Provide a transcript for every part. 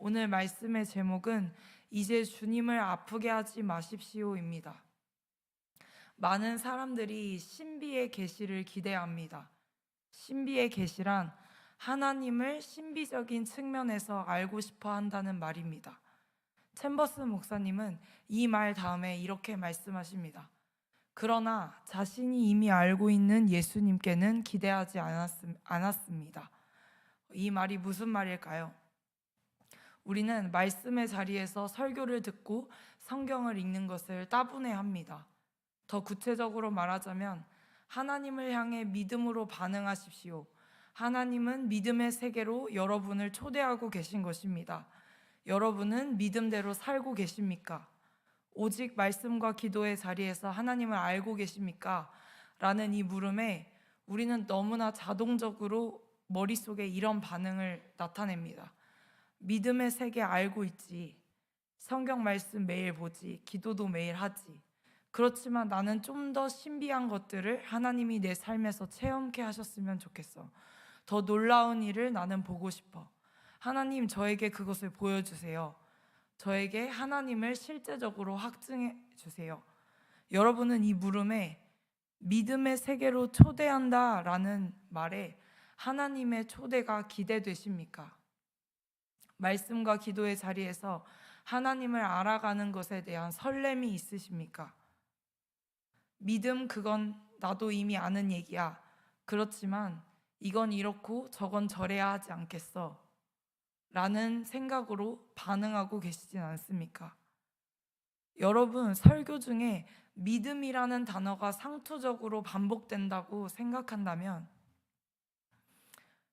오늘 말씀의 제목은 이제 주님을 아프게 하지 마십시오입니다. 많은 사람들이 신비의 계시를 기대합니다. 신비의 계시란 하나님을 신비적인 측면에서 알고 싶어 한다는 말입니다. 챔버스 목사님은 이 말 다음에 이렇게 말씀하십니다. 그러나 자신이 이미 알고 있는 예수님께는 기대하지 않았습니다. 이 말이 무슨 말일까요? 우리는 말씀의 자리에서 설교를 듣고 성경을 읽는 것을 따분해합니다. 더 구체적으로 말하자면 하나님을 향해 믿음으로 반응하십시오. 하나님은 믿음의 세계로 여러분을 초대하고 계신 것입니다. 여러분은 믿음대로 살고 계십니까? 오직 말씀과 기도의 자리에서 하나님을 알고 계십니까? 라는 이 물음에 우리는 너무나 자동적으로 머릿속에 이런 반응을 나타냅니다. 믿음의 세계 알고 있지. 성경 말씀 매일 보지. 기도도 매일 하지. 그렇지만 나는 좀 더 신비한 것들을 하나님이 내 삶에서 체험케 하셨으면 좋겠어. 더 놀라운 일을 나는 보고 싶어. 하나님, 저에게 그것을 보여주세요. 저에게 하나님을 실제적으로 확증해 주세요. 여러분은 이 물음에 믿음의 세계로 초대한다 라는 말에 하나님의 초대가 기대되십니까? 말씀과 기도의 자리에서 하나님을 알아가는 것에 대한 설렘이 있으십니까? 믿음, 그건 나도 이미 아는 얘기야. 그렇지만 이건 이렇고 저건 저래야 하지 않겠어 라는 생각으로 반응하고 계시진 않습니까? 여러분, 설교 중에 믿음이라는 단어가 상투적으로 반복된다고 생각한다면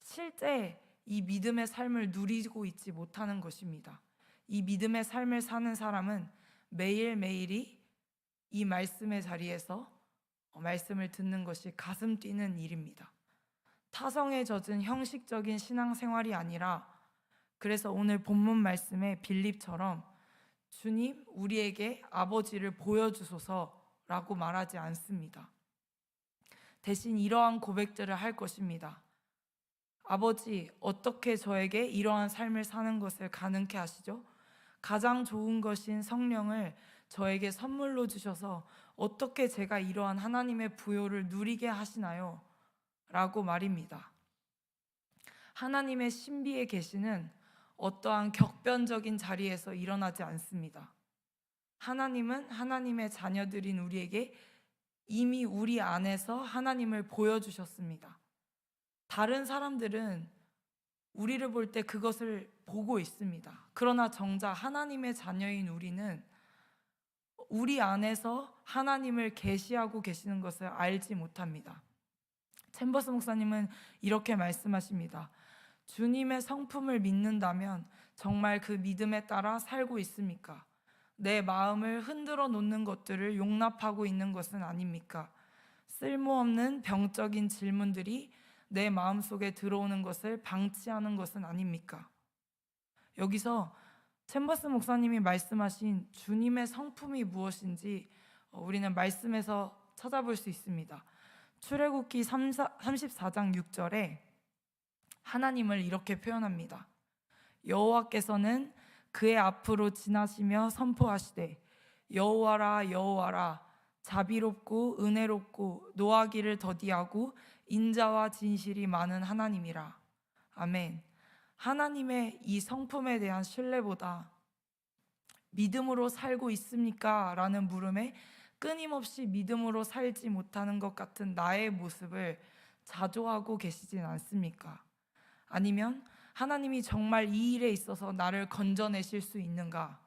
실제 이 믿음의 삶을 누리고 있지 못하는 것입니다. 이 믿음의 삶을 사는 사람은 매일매일이 이 말씀의 자리에서 말씀을 듣는 것이 가슴 뛰는 일입니다. 타성에 젖은 형식적인 신앙생활이 아니라, 그래서 오늘 본문 말씀에 빌립처럼 주님, 우리에게 아버지를 보여주소서라고 말하지 않습니다. 대신 이러한 고백들을 할 것입니다. 아버지, 어떻게 저에게 이러한 삶을 사는 것을 가능케 하시죠? 가장 좋은 것인 성령을 저에게 선물로 주셔서 어떻게 제가 이러한 하나님의 부요를 누리게 하시나요? 라고 말입니다. 하나님의 신비의 계시는 어떠한 격변적인 자리에서 일어나지 않습니다. 하나님은 하나님의 자녀들인 우리에게 이미 우리 안에서 하나님을 보여주셨습니다. 다른 사람들은 우리를 볼 때 그것을 보고 있습니다. 그러나 정작 하나님의 자녀인 우리는 우리 안에서 하나님을 계시하고 계시는 것을 알지 못합니다. 챔버스 목사님은 이렇게 말씀하십니다. 주님의 성품을 믿는다면 정말 그 믿음에 따라 살고 있습니까? 내 마음을 흔들어 놓는 것들을 용납하고 있는 것은 아닙니까? 쓸모없는 병적인 질문들이 내 마음속에 들어오는 것을 방치하는 것은 아닙니까? 여기서 챔버스 목사님이 말씀하신 주님의 성품이 무엇인지 우리는 말씀에서 찾아볼 수 있습니다. 출애굽기 34장 6절에 하나님을 이렇게 표현합니다. 여호와께서는 그의 앞으로 지나시며 선포하시되 여호와라 여호와라 자비롭고 은혜롭고 노하기를 더디하고 인자와 진실이 많은 하나님이라. 아멘. 하나님의 이 성품에 대한 신뢰보다 믿음으로 살고 있습니까? 라는 물음에 끊임없이 믿음으로 살지 못하는 것 같은 나의 모습을 자조하고 계시진 않습니까? 아니면 하나님이 정말 이 일에 있어서 나를 건져내실 수 있는가?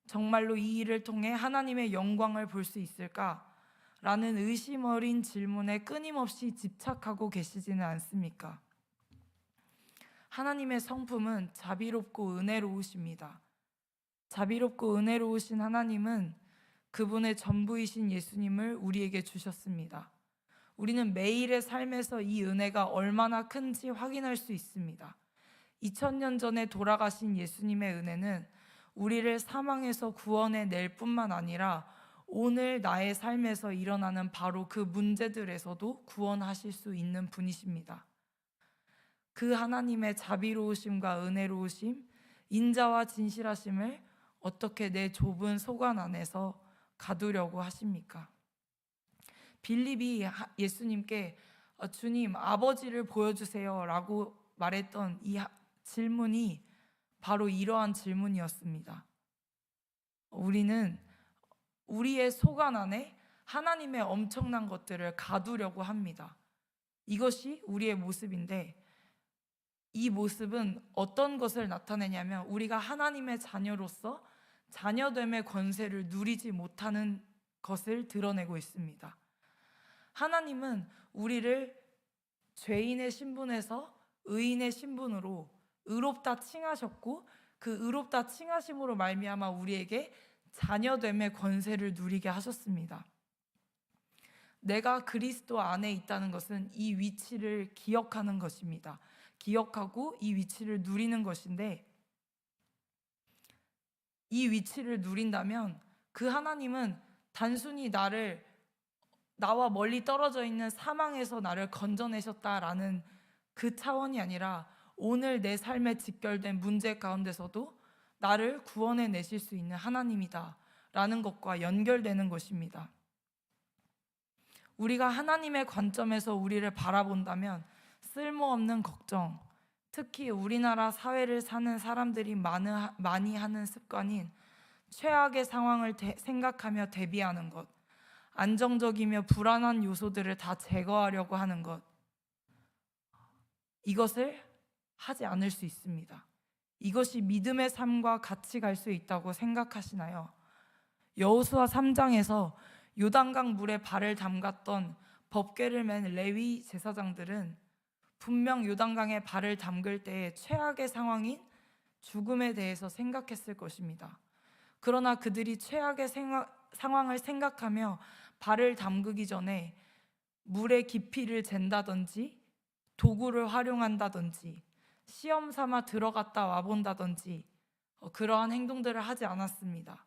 정말로 이 일을 통해 하나님의 영광을 볼 수 있을까? 라는 의심 어린 질문에 끊임없이 집착하고 계시지는 않습니까? 하나님의 성품은 자비롭고 은혜로우십니다. 자비롭고 은혜로우신 하나님은 그분의 전부이신 예수님을 우리에게 주셨습니다. 우리는 매일의 삶에서 이 은혜가 얼마나 큰지 확인할 수 있습니다. 2000년 전에 돌아가신 예수님의 은혜는 우리를 사망에서 구원해 낼 뿐만 아니라 오늘 나의 삶에서 일어나는 바로 그 문제들에서도 구원하실 수 있는 분이십니다. 그 하나님의 자비로우심과 은혜로우심, 인자와 진실하심을 어떻게 내 좁은 소관 안에서 가두려고 하십니까? 빌립이 예수님께 주님, 아버지를 보여주세요 라고 말했던 이 질문이 바로 이러한 질문이었습니다. 우리는 우리의 소관 안에 하나님의 엄청난 것들을 가두려고 합니다. 이것이 우리의 모습인데, 이 모습은 어떤 것을 나타내냐면 우리가 하나님의 자녀로서 자녀됨의 권세를 누리지 못하는 것을 드러내고 있습니다. 하나님은 우리를 죄인의 신분에서 의인의 신분으로 의롭다 칭하셨고, 그 의롭다 칭하심으로 말미암아 우리에게 자녀됨의 권세를 누리게 하셨습니다. 내가 그리스도 안에 있다는 것은 이 위치를 기억하는 것입니다. 기억하고 이 위치를 누리는 것인데, 이 위치를 누린다면 그 하나님은 단순히 나와 멀리 떨어져 있는 사망에서 나를 건져내셨다라는 그 차원이 아니라 오늘 내 삶에 직결된 문제 가운데서도 나를 구원해 내실 수 있는 하나님이다 라는 것과 연결되는 것입니다. 우리가 하나님의 관점에서 우리를 바라본다면 쓸모없는 걱정, 특히 우리나라 사회를 사는 사람들이 많이 하는 습관인 최악의 상황을 생각하며 대비하는 것, 안정적이며 불안한 요소들을 다 제거하려고 하는 것, 이것을 하지 않을 수 있습니다. 이것이 믿음의 삶과 같이 갈 수 있다고 생각하시나요? 여호수아 3장에서 요단강 물에 발을 담갔던 법궤를 맨 레위 제사장들은 분명 요단강에 발을 담글 때의 최악의 상황인 죽음에 대해서 생각했을 것입니다. 그러나 그들이 최악의 상황을 생각하며 발을 담그기 전에 물의 깊이를 잰다든지 도구를 활용한다든지 시험 삼아 들어갔다 와본다든지 그러한 행동들을 하지 않았습니다.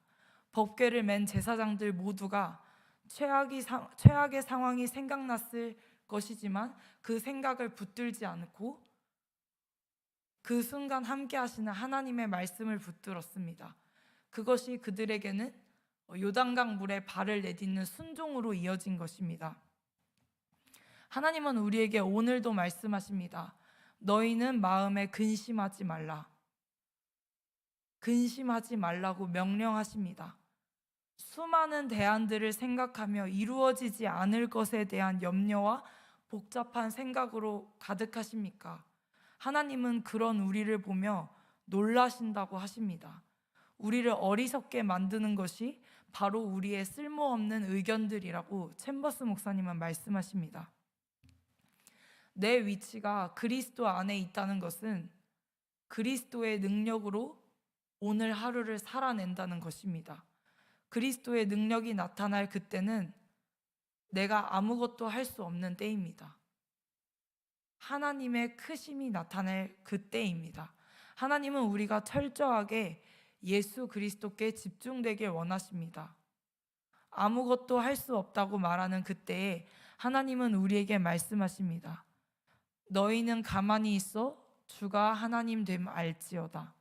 법궤를 맨 제사장들 모두가 최악의 상황이 생각났을 것이지만 그 생각을 붙들지 않고 그 순간 함께 하시는 하나님의 말씀을 붙들었습니다. 그것이 그들에게는 요단강 물에 발을 내딛는 순종으로 이어진 것입니다. 하나님은 우리에게 오늘도 말씀하십니다. 너희는 마음에 근심하지 말라. 근심하지 말라고 명령하십니다. 수많은 대안들을 생각하며 이루어지지 않을 것에 대한 염려와 복잡한 생각으로 가득하십니까? 하나님은 그런 우리를 보며 놀라신다고 하십니다. 우리를 어리석게 만드는 것이 바로 우리의 쓸모없는 의견들이라고 챔버스 목사님은 말씀하십니다. 내 위치가 그리스도 안에 있다는 것은 그리스도의 능력으로 오늘 하루를 살아낸다는 것입니다. 그리스도의 능력이 나타날 그때는 내가 아무것도 할 수 없는 때입니다. 하나님의 크심이 나타날 그때입니다. 하나님은 우리가 철저하게 예수 그리스도께 집중되길 원하십니다. 아무것도 할 수 없다고 말하는 그때에 하나님은 우리에게 말씀하십니다. 너희는 가만히 있어 주가 하나님 됨 알지어다.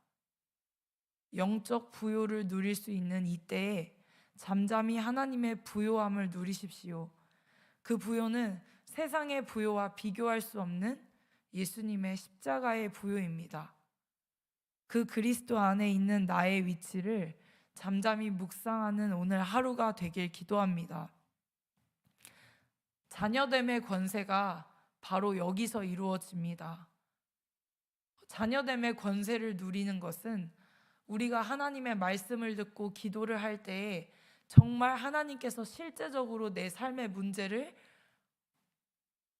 영적 부요를 누릴 수 있는 이때에 잠잠히 하나님의 부요함을 누리십시오. 그 부요는 세상의 부요와 비교할 수 없는 예수님의 십자가의 부요입니다. 그 그리스도 안에 있는 나의 위치를 잠잠히 묵상하는 오늘 하루가 되길 기도합니다. 자녀됨의 권세가 바로 여기서 이루어집니다. 자녀됨의 권세를 누리는 것은 우리가 하나님의 말씀을 듣고 기도를 할 때에 정말 하나님께서 실제적으로 내 삶의 문제를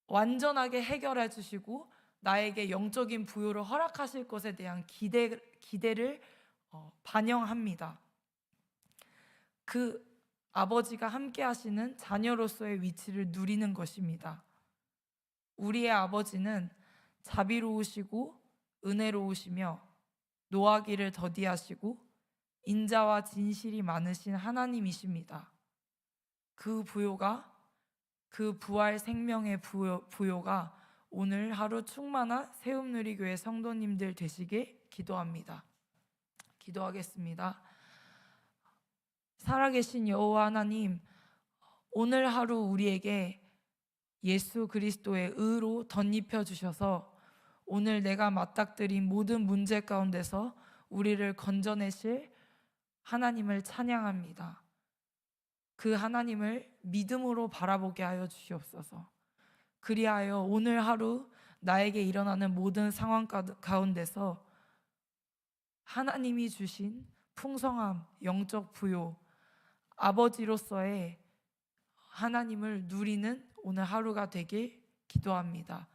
완전하게 해결해 주시고 나에게 영적인 부요를 허락하실 것에 대한 기대를 반영합니다. 그 아버지가 함께 하시는 자녀로서의 위치를 누리는 것입니다. 우리의 아버지는 자비로우시고 은혜로우시며 노하기를 더디하시고 인자와 진실이 많으신 하나님이십니다. 그 부요가, 그 부활 생명의 부요가 오늘 하루 충만한 세움누리교회 성도님들 되시길 기도합니다. 기도하겠습니다. 살아계신 여호와 하나님, 오늘 하루 우리에게 예수 그리스도의 의로 덧입혀 주셔서 오늘 내가 맞닥뜨린 모든 문제 가운데서 우리를 건져내실 하나님을 찬양합니다. 그 하나님을 믿음으로 바라보게 하여 주시옵소서. 그리하여 오늘 하루 나에게 일어나는 모든 상황 가운데서 하나님이 주신 풍성함, 영적 부요, 아버지로서의 하나님을 누리는 오늘 하루가 되길 기도합니다.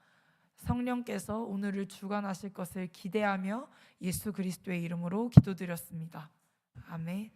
성령께서 오늘을 주관하실 것을 기대하며 예수 그리스도의 이름으로 기도드렸습니다. 아멘.